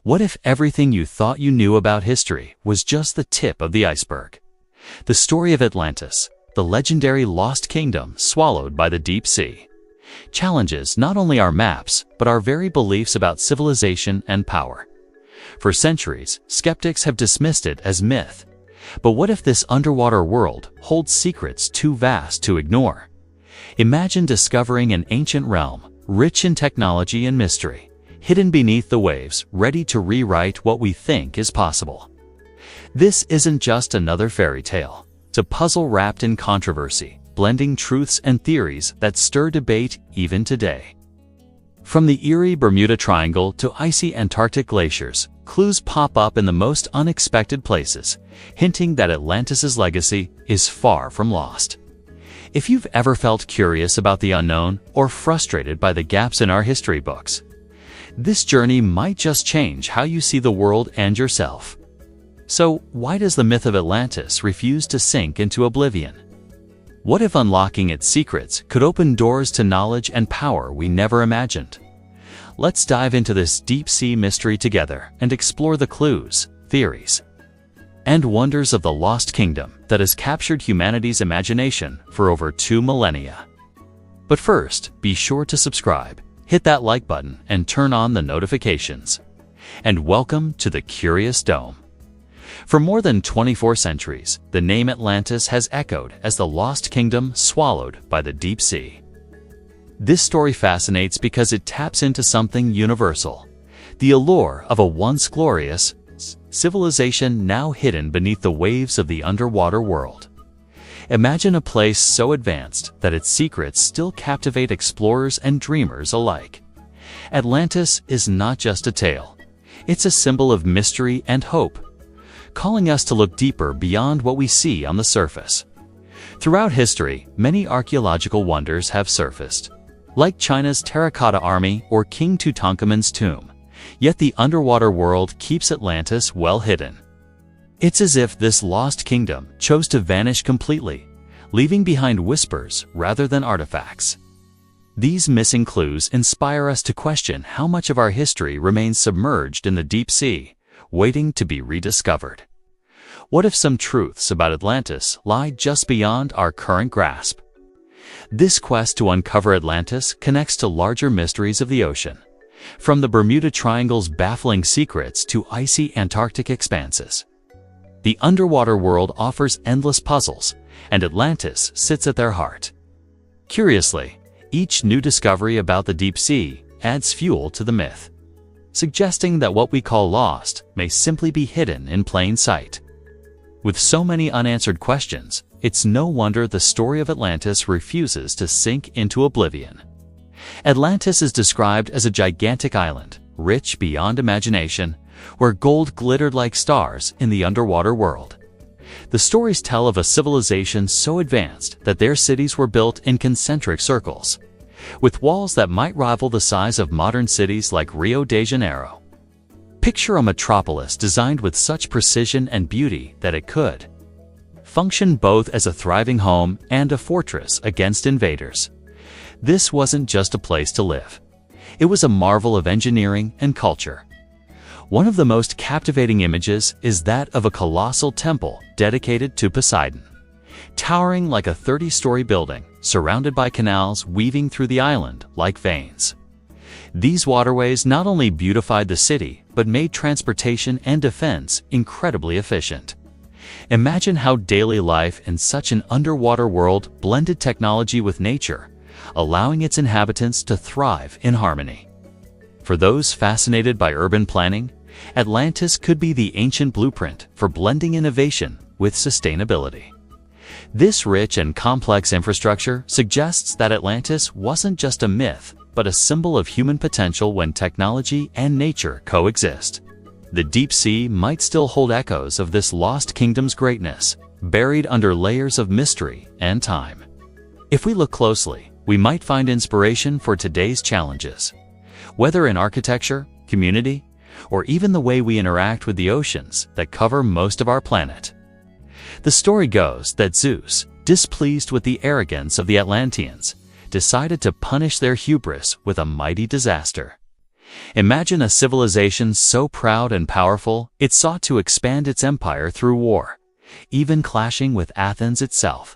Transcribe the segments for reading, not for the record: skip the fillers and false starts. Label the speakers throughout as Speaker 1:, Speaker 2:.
Speaker 1: What if everything you thought you knew about history was just the tip of the iceberg? The story of Atlantis, the legendary lost kingdom swallowed by the deep sea, challenges not only our maps, but our very beliefs about civilization and power. For centuries, skeptics have dismissed it as myth. But what if this underwater world holds secrets too vast to ignore? Imagine discovering an ancient realm, rich in technology and mystery, hidden beneath the waves, ready to rewrite what we think is possible. This isn't just another fairy tale. It's a puzzle wrapped in controversy, blending truths and theories that stir debate even today. From the eerie Bermuda Triangle to icy Antarctic glaciers, clues pop up in the most unexpected places, hinting that Atlantis' legacy is far from lost. If you've ever felt curious about the unknown or frustrated by the gaps in our history books, this journey might just change how you see the world and yourself. So, why does the myth of Atlantis refuse to sink into oblivion? What if unlocking its secrets could open doors to knowledge and power we never imagined? Let's dive into this deep-sea mystery together and explore the clues, theories, and wonders of the lost kingdom that has captured humanity's imagination for over 2 millennia. But first, be sure to subscribe, hit that like button, and turn on the notifications. And welcome to the Curious Dome. For more than 24 centuries, the name Atlantis has echoed as the lost kingdom swallowed by the deep sea. This story fascinates because it taps into something universal, the allure of a once glorious civilization now hidden beneath the waves of the underwater world. Imagine a place so advanced that its secrets still captivate explorers and dreamers alike. Atlantis is not just a tale. It's a symbol of mystery and hope, calling us to look deeper beyond what we see on the surface. Throughout history, many archaeological wonders have surfaced, like China's terracotta army or King Tutankhamun's tomb. Yet the underwater world keeps Atlantis well hidden. It's as if this lost kingdom chose to vanish completely, leaving behind whispers rather than artifacts. These missing clues inspire us to question how much of our history remains submerged in the deep sea, waiting to be rediscovered. What if some truths about Atlantis lie just beyond our current grasp? This quest to uncover Atlantis connects to larger mysteries of the ocean, from the Bermuda Triangle's baffling secrets to icy Antarctic expanses. The underwater world offers endless puzzles, and Atlantis sits at their heart. Curiously, each new discovery about the deep sea adds fuel to the myth, suggesting that what we call lost may simply be hidden in plain sight. With so many unanswered questions, it's no wonder the story of Atlantis refuses to sink into oblivion. Atlantis is described as a gigantic island, rich beyond imagination, where gold glittered like stars in the underwater world. The stories tell of a civilization so advanced that their cities were built in concentric circles, with walls that might rival the size of modern cities like Rio de Janeiro. Picture a metropolis designed with such precision and beauty that it could function both as a thriving home and a fortress against invaders. This wasn't just a place to live. It was a marvel of engineering and culture. One of the most captivating images is that of a colossal temple dedicated to Poseidon, towering like a 30-story building, surrounded by canals weaving through the island like veins. These waterways not only beautified the city, but made transportation and defense incredibly efficient. Imagine how daily life in such an underwater world blended technology with nature, allowing its inhabitants to thrive in harmony. For those fascinated by urban planning, Atlantis could be the ancient blueprint for blending innovation with sustainability. This rich and complex infrastructure suggests that Atlantis wasn't just a myth, but a symbol of human potential when technology and nature coexist. The deep sea might still hold echoes of this lost kingdom's greatness, buried under layers of mystery and time. If we look closely, we might find inspiration for today's challenges, whether in architecture, community, or even the way we interact with the oceans that cover most of our planet. The story goes that Zeus, displeased with the arrogance of the Atlanteans, decided to punish their hubris with a mighty disaster. Imagine a civilization so proud and powerful it sought to expand its empire through war, even clashing with Athens itself.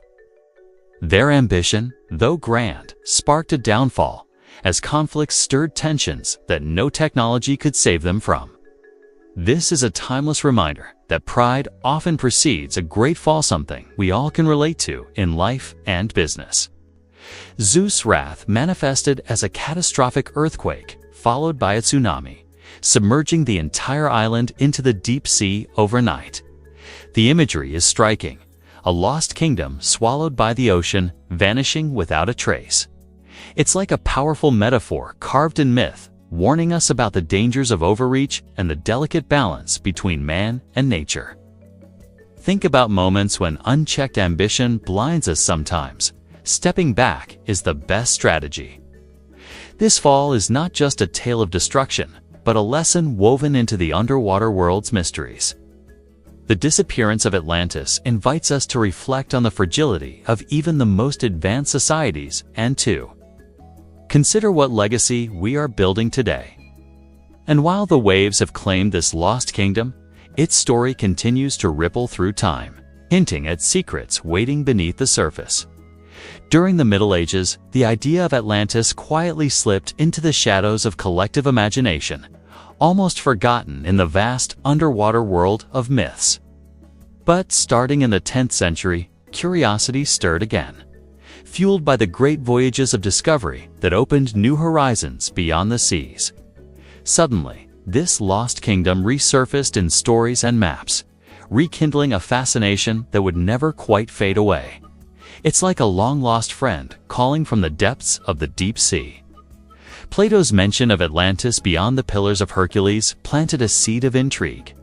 Speaker 1: Their ambition, though grand, sparked a downfall, as conflicts stirred tensions that no technology could save them from. This is a timeless reminder that pride often precedes a great fall, something we all can relate to in life and business. Zeus' wrath manifested as a catastrophic earthquake, followed by a tsunami, submerging the entire island into the deep sea overnight. The imagery is striking: a lost kingdom swallowed by the ocean, vanishing without a trace. It's like a powerful metaphor carved in myth, warning us about the dangers of overreach and the delicate balance between man and nature. Think about moments when unchecked ambition blinds us sometimes. Stepping back is the best strategy. This fall is not just a tale of destruction, but a lesson woven into the underwater world's mysteries. The disappearance of Atlantis invites us to reflect on the fragility of even the most advanced societies and to consider what legacy we are building today. And while the waves have claimed this lost kingdom, its story continues to ripple through time, hinting at secrets waiting beneath the surface. During the Middle Ages, the idea of Atlantis quietly slipped into the shadows of collective imagination, almost forgotten in the vast underwater world of myths. But starting in the 10th century, curiosity stirred again, fueled by the great voyages of discovery that opened new horizons beyond the seas. Suddenly, this lost kingdom resurfaced in stories and maps, rekindling a fascination that would never quite fade away. It's like a long-lost friend calling from the depths of the deep sea. Plato's mention of Atlantis beyond the Pillars of Hercules planted a seed of intrigue.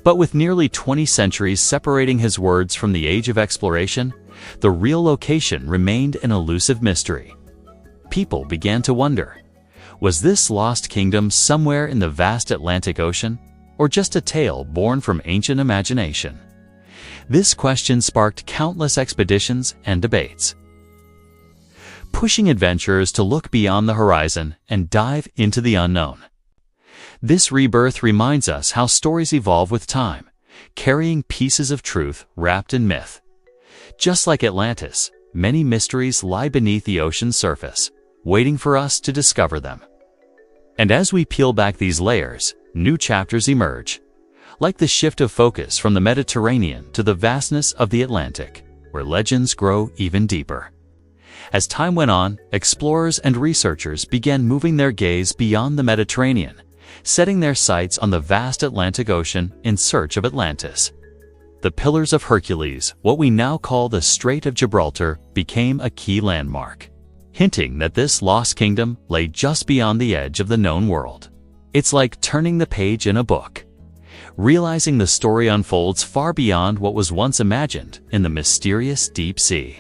Speaker 1: But with nearly 20 centuries separating his words from the age of exploration, the real location remained an elusive mystery. People began to wonder, was this lost kingdom somewhere in the vast Atlantic Ocean, or just a tale born from ancient imagination? This question sparked countless expeditions and debates, pushing adventurers to look beyond the horizon and dive into the unknown. This rebirth reminds us how stories evolve with time, carrying pieces of truth wrapped in myth. Just like Atlantis, many mysteries lie beneath the ocean's surface, waiting for us to discover them. And as we peel back these layers, new chapters emerge, like the shift of focus from the Mediterranean to the vastness of the Atlantic, where legends grow even deeper. As time went on, explorers and researchers began moving their gaze beyond the Mediterranean, setting their sights on the vast Atlantic Ocean in search of Atlantis. The Pillars of Hercules, what we now call the Strait of Gibraltar, became a key landmark, hinting that this lost kingdom lay just beyond the edge of the known world. It's like turning the page in a book, realizing the story unfolds far beyond what was once imagined in the mysterious deep sea.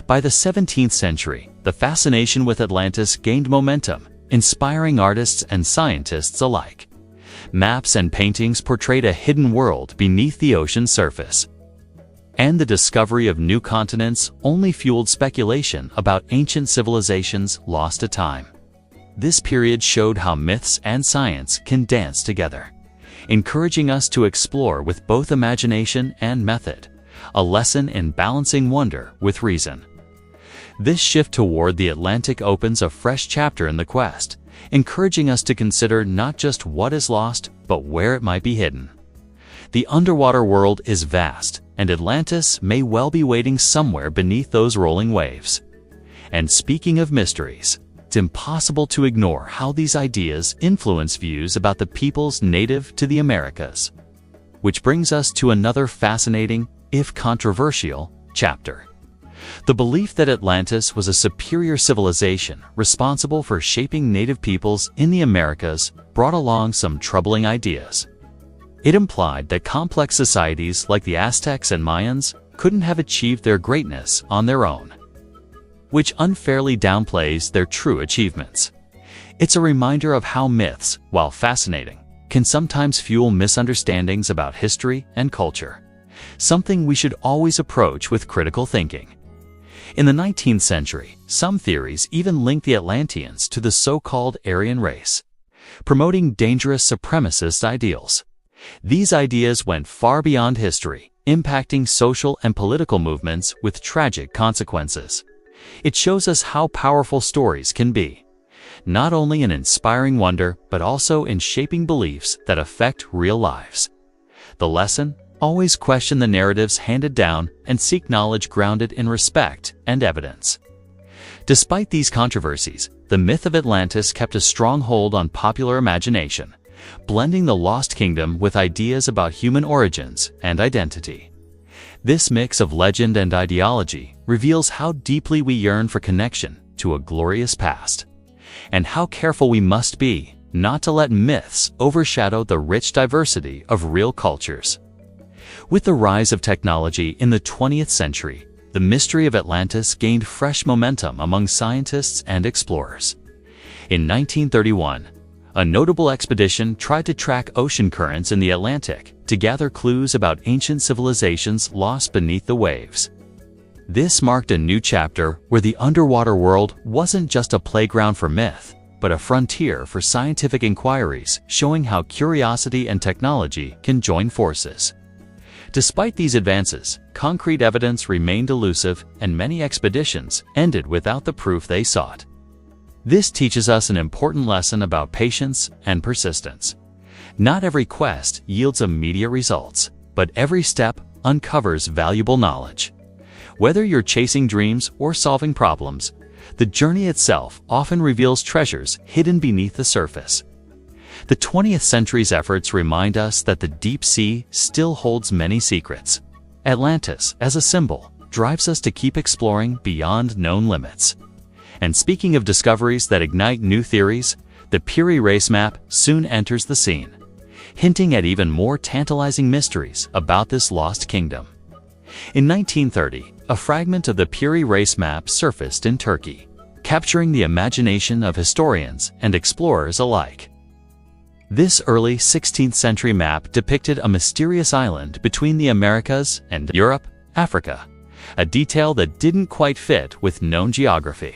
Speaker 1: By the 17th century, the fascination with Atlantis gained momentum, inspiring artists and scientists alike. Maps and paintings portrayed a hidden world beneath the ocean's surface, and the discovery of new continents only fueled speculation about ancient civilizations lost to time. This period showed how myths and science can dance together, encouraging us to explore with both imagination and method, a lesson in balancing wonder with reason. This shift toward the Atlantic opens a fresh chapter in the quest, encouraging us to consider not just what is lost, but where it might be hidden. The underwater world is vast, and Atlantis may well be waiting somewhere beneath those rolling waves. And speaking of mysteries, it's impossible to ignore how these ideas influence views about the peoples native to the Americas. Which brings us to another fascinating, if controversial, chapter. The belief that Atlantis was a superior civilization responsible for shaping native peoples in the Americas brought along some troubling ideas. It implied that complex societies like the Aztecs and Mayans couldn't have achieved their greatness on their own, which unfairly downplays their true achievements. It's a reminder of how myths, while fascinating, can sometimes fuel misunderstandings about history and culture, something we should always approach with critical thinking. In the 19th century, some theories even link the Atlanteans to the so-called Aryan race, promoting dangerous supremacist ideals. These ideas went far beyond history, impacting social and political movements with tragic consequences. It shows us how powerful stories can be, not only in inspiring wonder, but also in shaping beliefs that affect real lives. The lesson? Always question the narratives handed down and seek knowledge grounded in respect and evidence. Despite these controversies, the myth of Atlantis kept a strong hold on popular imagination, blending the lost kingdom with ideas about human origins and identity. This mix of legend and ideology reveals how deeply we yearn for connection to a glorious past, and how careful we must be not to let myths overshadow the rich diversity of real cultures. With the rise of technology in the 20th century, the mystery of Atlantis gained fresh momentum among scientists and explorers. In 1931, a notable expedition tried to track ocean currents in the Atlantic to gather clues about ancient civilizations lost beneath the waves. This marked a new chapter where the underwater world wasn't just a playground for myth, but a frontier for scientific inquiries showing how curiosity and technology can join forces. Despite these advances, concrete evidence remained elusive, and many expeditions ended without the proof they sought. This teaches us an important lesson about patience and persistence. Not every quest yields immediate results, but every step uncovers valuable knowledge. Whether you're chasing dreams or solving problems, the journey itself often reveals treasures hidden beneath the surface. The 20th century's efforts remind us that the deep sea still holds many secrets. Atlantis, as a symbol, drives us to keep exploring beyond known limits. And speaking of discoveries that ignite new theories, the Piri race map soon enters the scene, hinting at even more tantalizing mysteries about this lost kingdom. In 1930, a fragment of the Piri race map surfaced in Turkey, capturing the imagination of historians and explorers alike. This early 16th century map depicted a mysterious island between the Americas and Europe, Africa, a detail that didn't quite fit with known geography.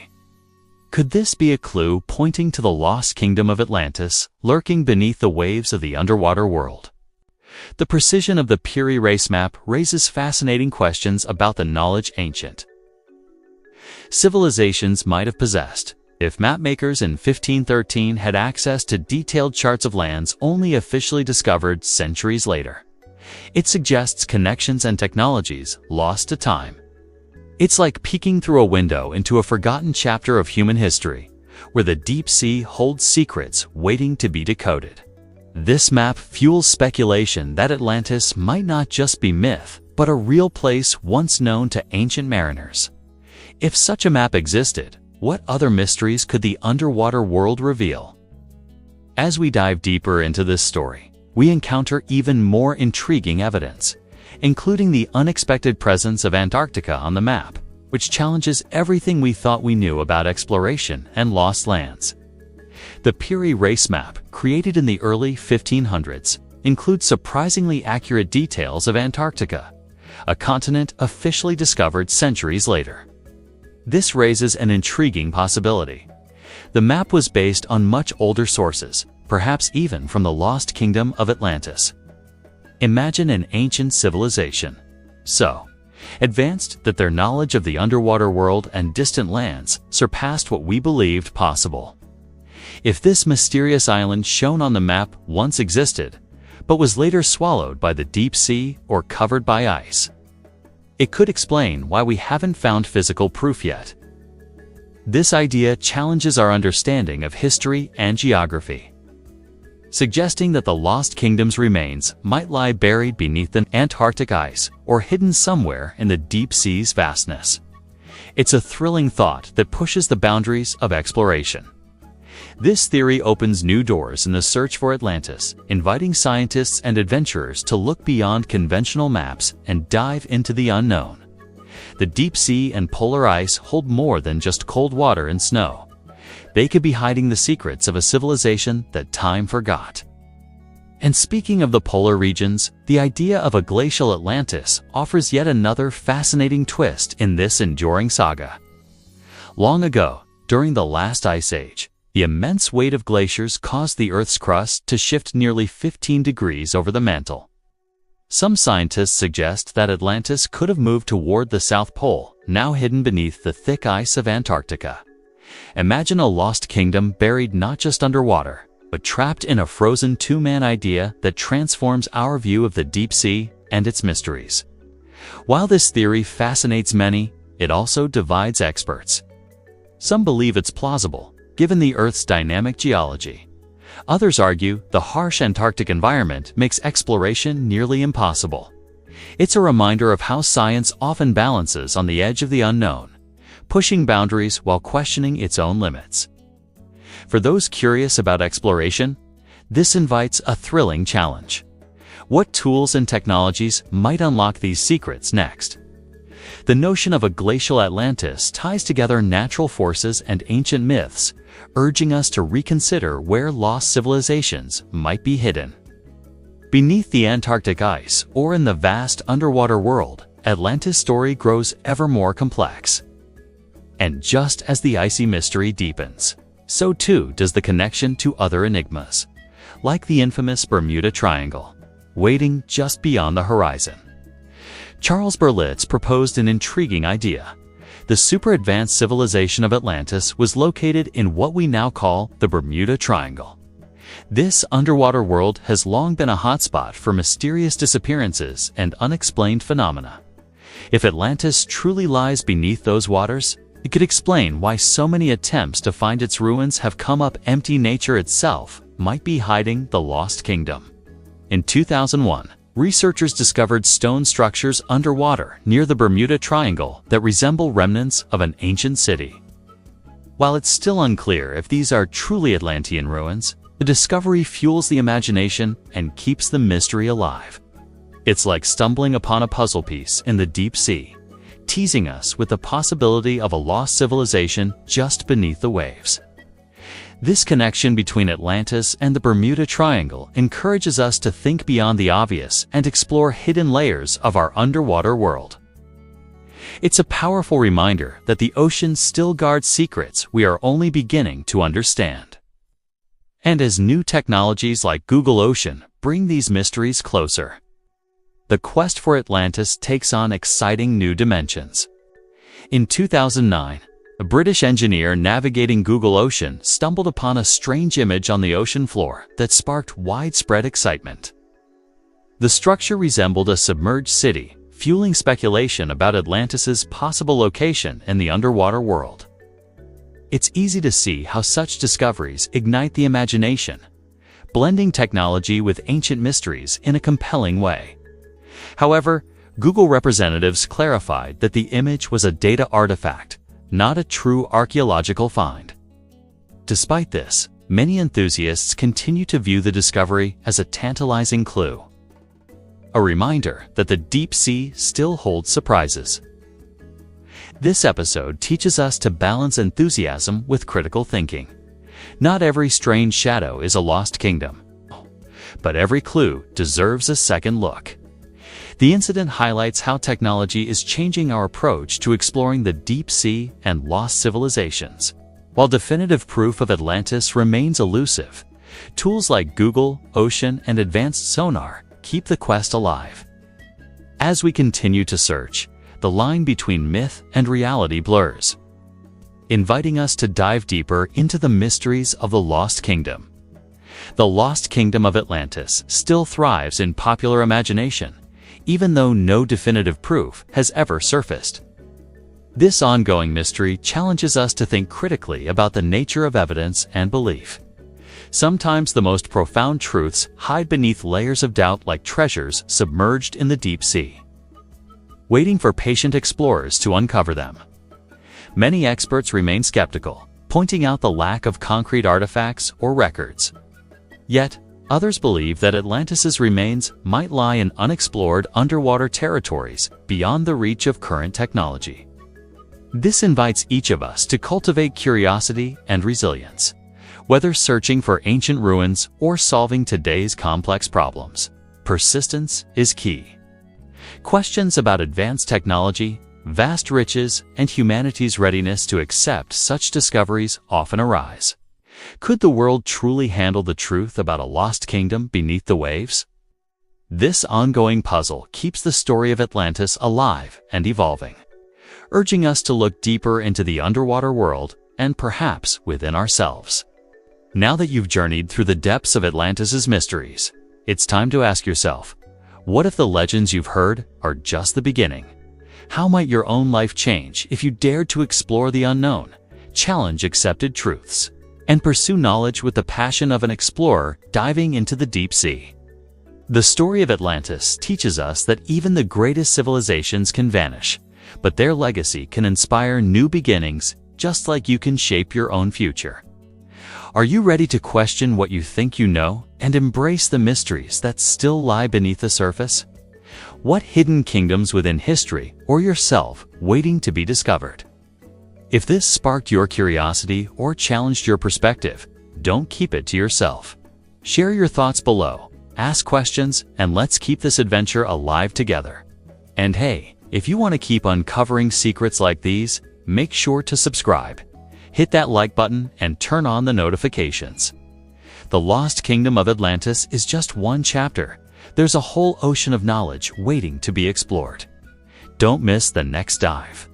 Speaker 1: Could this be a clue pointing to the lost kingdom of Atlantis, lurking beneath the waves of the underwater world? The precision of the Piri race map raises fascinating questions about the knowledge ancient civilizations might have possessed. If mapmakers in 1513 had access to detailed charts of lands only officially discovered centuries later, it suggests connections and technologies lost to time. It's like peeking through a window into a forgotten chapter of human history, where the deep sea holds secrets waiting to be decoded. This map fuels speculation that Atlantis might not just be myth, but a real place once known to ancient mariners. If such a map existed, what other mysteries could the underwater world reveal? As we dive deeper into this story, we encounter even more intriguing evidence, including the unexpected presence of Antarctica on the map, which challenges everything we thought we knew about exploration and lost lands. The Piri race map, created in the early 1500s, includes surprisingly accurate details of Antarctica, a continent officially discovered centuries later. This raises an intriguing possibility. The map was based on much older sources, perhaps even from the lost kingdom of Atlantis. Imagine an ancient civilization, so advanced that their knowledge of the underwater world and distant lands surpassed what we believed possible. If this mysterious island shown on the map once existed, but was later swallowed by the deep sea or covered by ice, it could explain why we haven't found physical proof yet. This idea challenges our understanding of history and geography, suggesting that the lost kingdom's remains might lie buried beneath the Antarctic ice or hidden somewhere in the deep sea's vastness. It's a thrilling thought that pushes the boundaries of exploration. This theory opens new doors in the search for Atlantis, inviting scientists and adventurers to look beyond conventional maps and dive into the unknown. The deep sea and polar ice hold more than just cold water and snow. They could be hiding the secrets of a civilization that time forgot. And speaking of the polar regions, the idea of a glacial Atlantis offers yet another fascinating twist in this enduring saga. Long ago, during the last ice age, The immense weight of glaciers caused the Earth's crust to shift nearly 15 degrees over the mantle. Some scientists suggest that Atlantis could have moved toward the South Pole, now hidden beneath the thick ice of Antarctica. Imagine a lost kingdom buried not just underwater, but trapped in a frozen two-man idea that transforms our view of the deep sea and its mysteries. While this theory fascinates many, it also divides experts. Some believe it's plausible, given the Earth's dynamic geology. Others argue the harsh Antarctic environment makes exploration nearly impossible. It's a reminder of how science often balances on the edge of the unknown, pushing boundaries while questioning its own limits. For those curious about exploration, this invites a thrilling challenge. What tools and technologies might unlock these secrets next? The notion of a glacial Atlantis ties together natural forces and ancient myths, urging us to reconsider where lost civilizations might be hidden. Beneath the Antarctic ice, or in the vast underwater world, Atlantis' story grows ever more complex. And just as the icy mystery deepens, so too does the connection to other enigmas, like the infamous Bermuda Triangle, waiting just beyond the horizon. Charles Berlitz proposed an intriguing idea. The super-advanced civilization of Atlantis was located in what we now call the Bermuda Triangle. This underwater world has long been a hotspot for mysterious disappearances and unexplained phenomena. If Atlantis truly lies beneath those waters, it could explain why so many attempts to find its ruins have come up empty. Nature itself might be hiding the lost kingdom. In 2001, researchers discovered stone structures underwater near the Bermuda Triangle that resemble remnants of an ancient city. While it's still unclear if these are truly Atlantean ruins, the discovery fuels the imagination and keeps the mystery alive. It's like stumbling upon a puzzle piece in the deep sea, teasing us with the possibility of a lost civilization just beneath the waves. This connection between Atlantis and the Bermuda Triangle encourages us to think beyond the obvious and explore hidden layers of our underwater world. It's a powerful reminder that the ocean still guards secrets we are only beginning to understand. And as new technologies like Google Ocean bring these mysteries closer, the quest for Atlantis takes on exciting new dimensions. In 2009, a British engineer navigating Google Ocean stumbled upon a strange image on the ocean floor that sparked widespread excitement. The structure resembled a submerged city, fueling speculation about Atlantis's possible location in the underwater world. It's easy to see how such discoveries ignite the imagination, blending technology with ancient mysteries in a compelling way. However, Google representatives clarified that the image was a data artifact, not a true archaeological find. Despite this, many enthusiasts continue to view the discovery as a tantalizing clue, a reminder that the deep sea still holds surprises. This episode teaches us to balance enthusiasm with critical thinking. Not every strange shadow is a lost kingdom, but every clue deserves a second look. The incident highlights how technology is changing our approach to exploring the deep sea and lost civilizations. While definitive proof of Atlantis remains elusive, tools like Google, Ocean, and advanced sonar keep the quest alive. As we continue to search, the line between myth and reality blurs, inviting us to dive deeper into the mysteries of the Lost Kingdom. The Lost Kingdom of Atlantis still thrives in popular imagination, even though no definitive proof has ever surfaced. This ongoing mystery challenges us to think critically about the nature of evidence and belief. Sometimes the most profound truths hide beneath layers of doubt, like treasures submerged in the deep sea, waiting for patient explorers to uncover them. Many experts remain skeptical, pointing out the lack of concrete artifacts or records. Yet, others believe that Atlantis's remains might lie in unexplored underwater territories beyond the reach of current technology. This invites each of us to cultivate curiosity and resilience, whether searching for ancient ruins or solving today's complex problems. Persistence is key. Questions about advanced technology, vast riches, and humanity's readiness to accept such discoveries often arise. Could the world truly handle the truth about a lost kingdom beneath the waves? This ongoing puzzle keeps the story of Atlantis alive and evolving, urging us to look deeper into the underwater world and perhaps within ourselves. Now that you've journeyed through the depths of Atlantis's mysteries, it's time to ask yourself, what if the legends you've heard are just the beginning? How might your own life change if you dared to explore the unknown, challenge accepted truths, and pursue knowledge with the passion of an explorer diving into the deep sea? The story of Atlantis teaches us that even the greatest civilizations can vanish, but their legacy can inspire new beginnings just like you can shape your own future. Are you ready to question what you think you know and embrace the mysteries that still lie beneath the surface? What hidden kingdoms within history or yourself waiting to be discovered? If this sparked your curiosity or challenged your perspective, don't keep it to yourself. Share your thoughts below, ask questions, and let's keep this adventure alive together. And hey, if you want to keep uncovering secrets like these, make sure to subscribe. Hit that like button and turn on the notifications. The Lost Kingdom of Atlantis is just one chapter. There's a whole ocean of knowledge waiting to be explored. Don't miss the next dive.